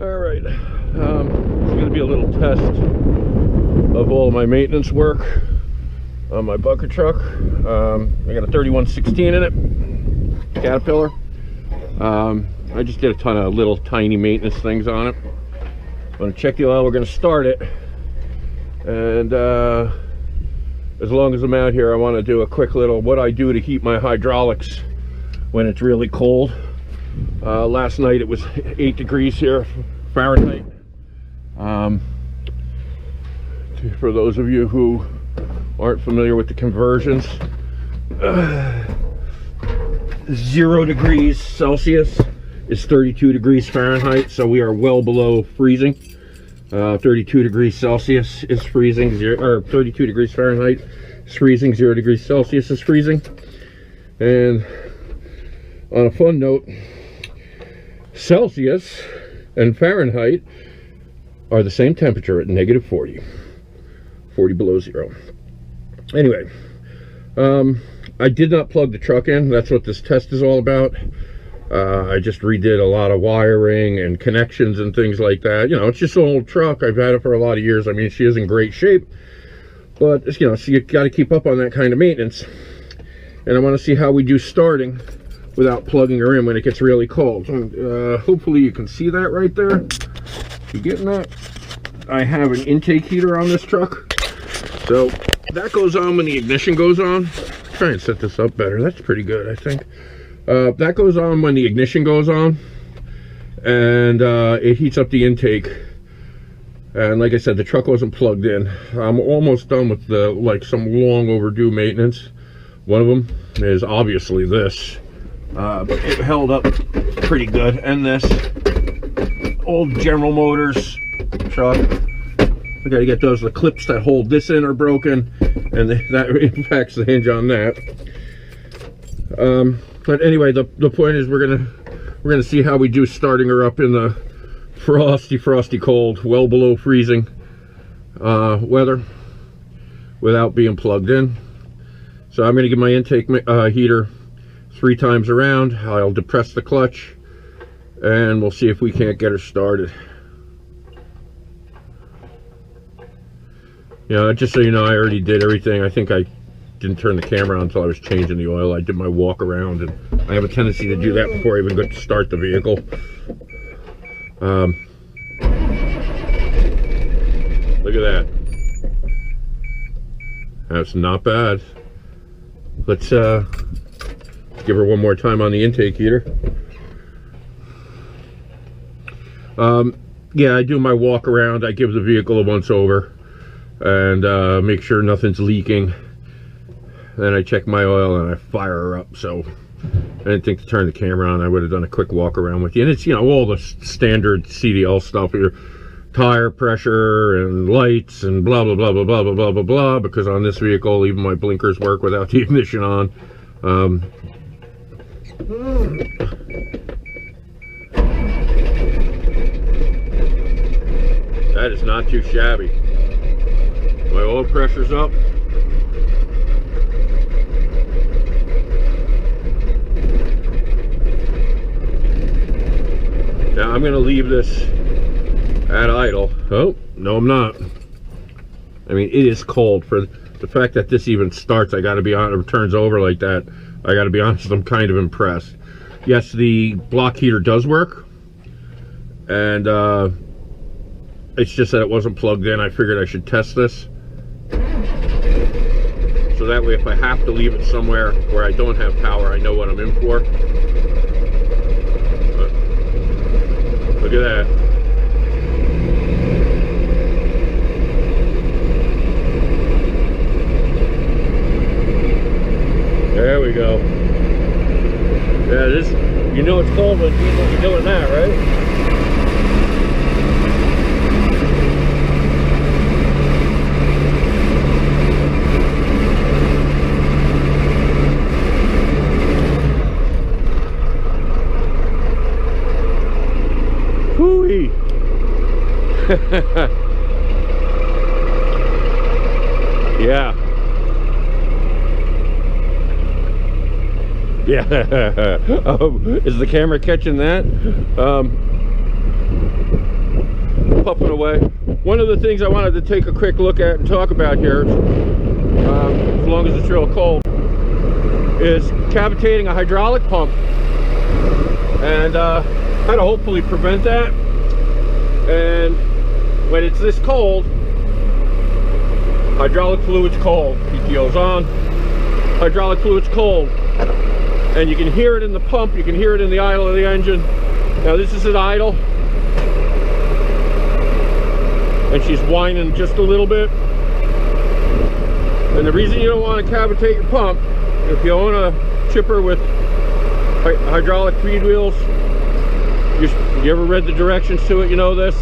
All right, it's going to be a little test of all my maintenance work on my bucket truck. I got a 3116 in it, Caterpillar. I just did a ton of little tiny maintenance things on it. I'm going to check the oil. We're going to start it, and as long as I'm out here, I want to do a quick little what I do to heat my hydraulics when it's really cold. Last night it was 8 degrees here Fahrenheit. For those of you who aren't familiar with the conversions, 0 degrees Celsius is 32 degrees Fahrenheit, so we are well below freezing. 32 degrees Celsius is freezing, 32 degrees Fahrenheit is freezing, 0 degrees Celsius is freezing. And on a fun note, Celsius and Fahrenheit are the same temperature at negative 40 below zero. Anyway, I did not plug the truck in. That's what this test is all about. I just redid a lot of wiring and connections and things like that. You know, it's just an old truck. I've had it for a lot of years. I mean, she is in great shape, but you know, so you got to keep up on that kind of maintenance. And I want to see how we do starting without plugging her in when it gets really cold. Hopefully you can see that right there. You getting that? I have an intake heater on this truck, so that goes on when the ignition goes on. Try and set this up better. That's pretty good, I think. That goes on when the ignition goes on, and it heats up the intake. And like I said, the truck wasn't plugged in. I'm almost done with the some long overdue maintenance. One of them is obviously this, but it held up pretty good. And this old General Motors truck, I gotta get the clips that hold this in are broken, and that impacts the hinge on that. But anyway, the point is we're gonna see how we do starting her up in the frosty cold, well below freezing weather without being plugged in. So I'm gonna give my intake heater 3 times around. I'll depress the clutch, and we'll see if we can't get her started. You know, just so you know, I already did everything. I think I didn't turn the camera on until I was changing the oil. I did my walk around, and I have a tendency to do that before I even get to start the vehicle. Look at that. That's not bad. Let's give her one more time on the intake heater. Yeah, I do my walk around. I give the vehicle a once over and make sure nothing's leaking. Then I check my oil and I fire her up. So I didn't think to turn the camera on. I would have done a quick walk around with you. And it's, you know, all the standard CDL stuff here. Tire pressure and lights and blah blah blah blah blah blah blah blah blah, because on this vehicle even my blinkers work without the ignition on. That is not too shabby. My oil pressure's up. Now I'm going to leave this at idle. Oh, no I'm not. I mean, it is cold. For the fact that this even starts, I got to be honest, it turns over like that, I got to be honest, I'm kind of impressed. Yes, the block heater does work, and it's just that it wasn't plugged in. I figured I should test this, so that way if I have to leave it somewhere where I don't have power, I know what I'm in for. But look at that. There we go. Yeah, this, you know it's cold when you're doing that, right? Hoo-wee. Yeah. Yeah. Is the camera catching that? puffing away. One of the things I wanted to take a quick look at and talk about here, as long as it's real cold, is cavitating a hydraulic pump, and how to hopefully prevent that. And when it's this cold, hydraulic fluid's cold, PTO's on, hydraulic fluid's cold, and you can hear it in the pump, you can hear it in the idle of the engine. Now this is at idle, and she's whining just a little bit. And the reason you don't want to cavitate your pump, if you own a chipper with hydraulic feed wheels, you ever read the directions to it, you know this.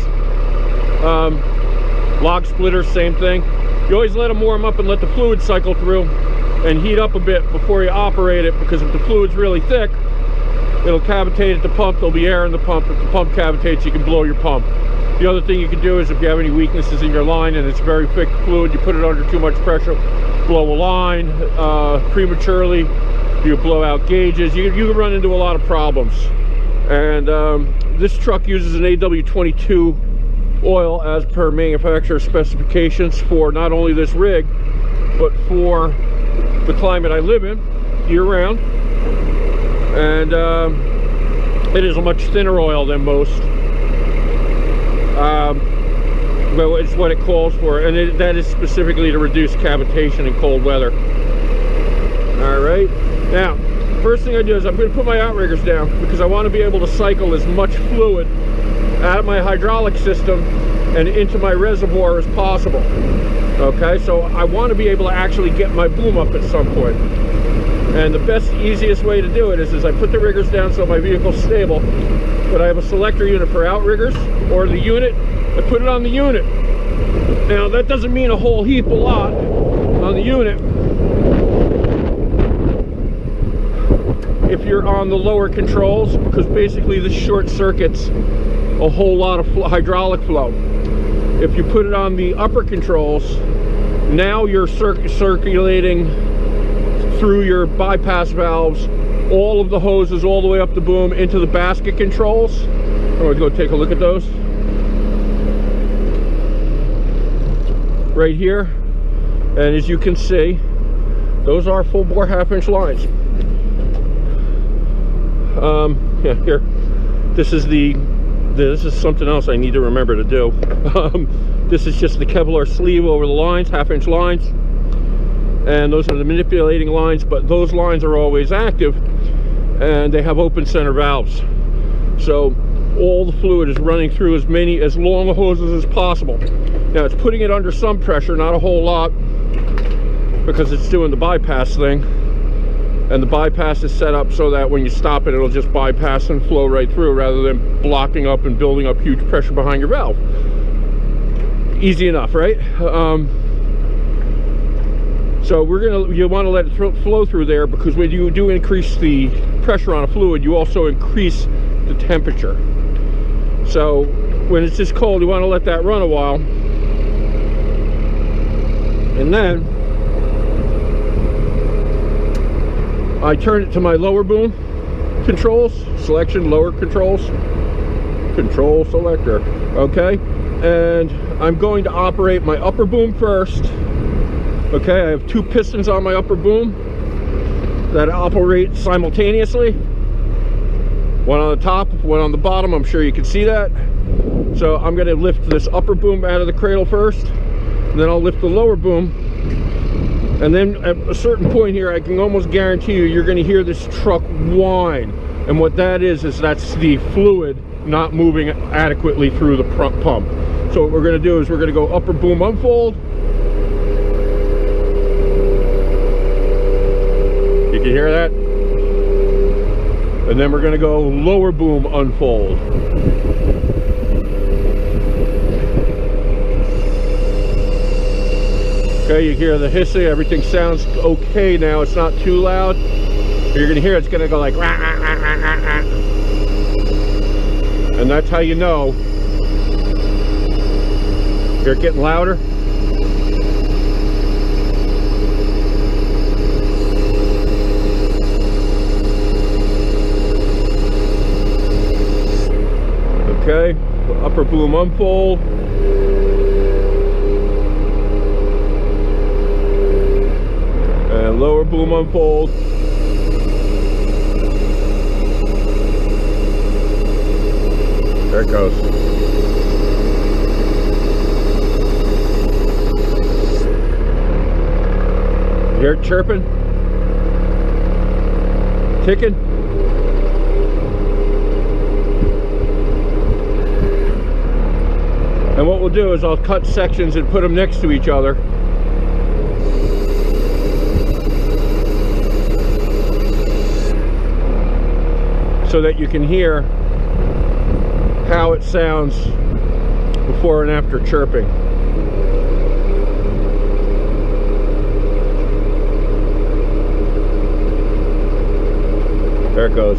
Log splitters, same thing. You always let them warm up and let the fluid cycle through and heat up a bit before you operate it, because if the fluid's really thick, it'll cavitate at the pump. There'll be air in the pump. If the pump cavitates, you can blow your pump. The other thing you can do is, if you have any weaknesses in your line and it's very thick fluid, you put it under too much pressure, blow a line prematurely, you blow out gauges, you can run into a lot of problems. And this truck uses an AW22 oil as per manufacturer specifications for not only this rig, but for the climate I live in year round. And it is a much thinner oil than most, but it's what it calls for, and that is specifically to reduce cavitation in cold weather. All right, now first thing I do is I'm going to put my outriggers down, because I want to be able to cycle as much fluid out of my hydraulic system and into my reservoir as possible. Okay, so I want to be able to actually get my boom up at some point. And the best, easiest way to do it is I put the riggers down so my vehicle's stable, but I have a selector unit for outriggers, or the unit, I put it on the unit. Now that doesn't mean a whole heap a lot on the unit if you're on the lower controls, because basically this short circuits a whole lot of hydraulic flow. If you put it on the upper controls, now you're circulating through your bypass valves all of the hoses all the way up the boom into the basket controls. I'm going to go take a look at those right here, and as you can see, those are full bore 1/2 inch lines. Yeah, here, this is something else I need to remember to do. This is just the Kevlar sleeve over the lines, 1/2 inch lines, and those are the manipulating lines, but those lines are always active and they have open center valves, so all the fluid is running through as long hoses as possible. Now it's putting it under some pressure, not a whole lot, because it's doing the bypass thing, and the bypass is set up so that when you stop it, it'll just bypass and flow right through, rather than blocking up and building up huge pressure behind your valve. Easy enough, right? So you want to let it flow through there, because when you do increase the pressure on a fluid, you also increase the temperature. So when it's just cold, you want to let that run a while, and then I turn it to my lower boom controls, selection, lower controls, control selector, okay? And I'm going to operate my upper boom first. Okay, I have 2 pistons on my upper boom that operate simultaneously. One on the top, one on the bottom. I'm sure you can see that. So I'm going to lift this upper boom out of the cradle first, and then I'll lift the lower boom. And then at a certain point here, I can almost guarantee you're going to hear this truck whine. And what that is that's the fluid not moving adequately through the pump. So what we're going to do is we're going to go upper boom unfold. You can hear that? And then we're going to go lower boom unfold. Okay, you hear the hissing, everything sounds okay now, it's not too loud. You're going to hear it's going to go like rah, rah, rah, rah, rah, rah. And that's how you know. You're getting louder. Okay. upper boom unfold. And lower boom unfold. There it goes. You hear it chirping? Ticking? And what we'll do is I'll cut sections and put them next to each other. So that you can hear how it sounds before and after chirping. There it goes.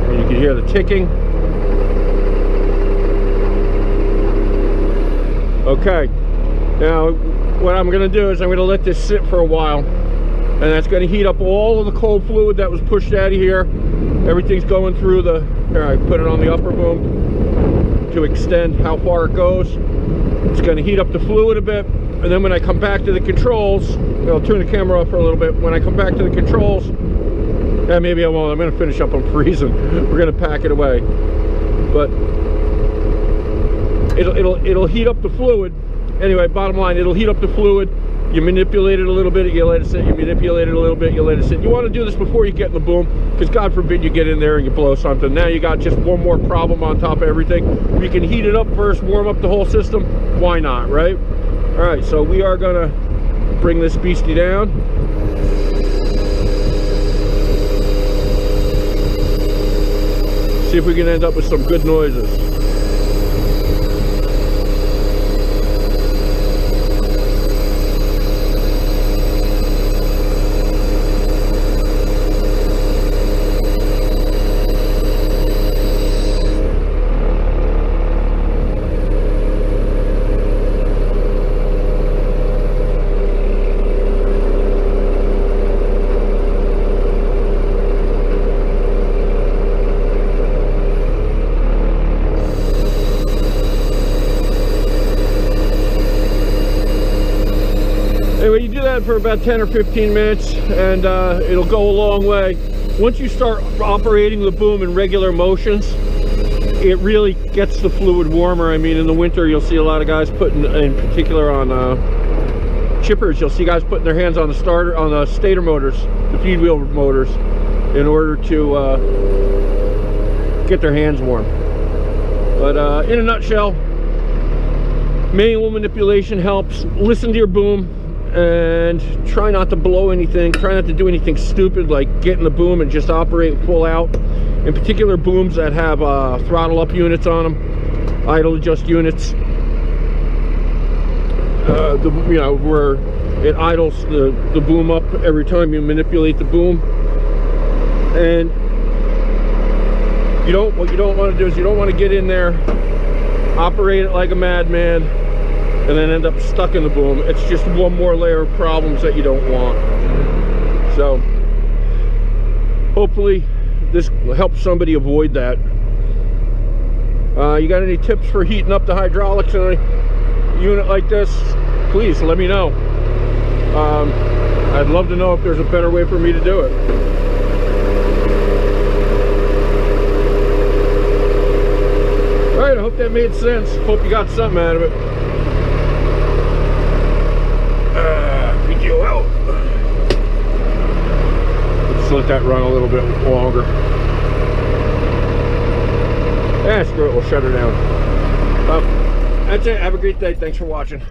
And you can hear the ticking. Okay, now what I'm going to do is I'm going to let this sit for a while, and that's going to heat up all of the cold fluid that was pushed out of here. Everything's going through the, here, I put it on the upper boom to extend how far it goes. It's going to heat up the fluid a bit, and then when I come back to the controls, I'll turn the camera off for a little bit. When I come back to the controls, maybe I won't, I'm going to finish up on freezing. We're going to pack it away, but it'll heat up the fluid. Anyway, bottom line, it'll heat up the fluid. You manipulate it a little bit, you let it sit, you manipulate it a little bit, you let it sit. You want to do this before you get in the boom, because God forbid you get in there and you blow something. Now you got just one more problem on top of everything. If you can heat it up first, warm up the whole system, why not, right? All right, so we are going to bring this beastie down. See if we can end up with some good noises. Anyway, you do that for about 10 or 15 minutes and it'll go a long way. Once you start operating the boom in regular motions, it really gets the fluid warmer. I mean, in the winter, you'll see a lot of guys putting, in particular on chippers, you'll see guys putting their hands on the starter, on the stator motors, the feed wheel motors, in order to get their hands warm. But in a nutshell, manual manipulation helps. Listen to your boom and try not to blow anything. Try not to do anything stupid like get in the boom and just operate full out. In particular, booms that have throttle up units on them, idle adjust units, you know, where it idles the boom up every time you manipulate the boom. And what you don't want to do is you don't want to get in there, operate it like a madman, and then end up stuck in the boom. It's just one more layer of problems that you don't want. So hopefully this helps somebody avoid that. You got any tips for heating up the hydraulics in a unit like this? Please let me know. I'd love to know if there's a better way for me to do it. Alright, I hope that made sense. Hope you got something out of it. Video out. Let's let that run a little bit longer. Screw it, we'll shut her down. That's it. Have a great day. Thanks for watching.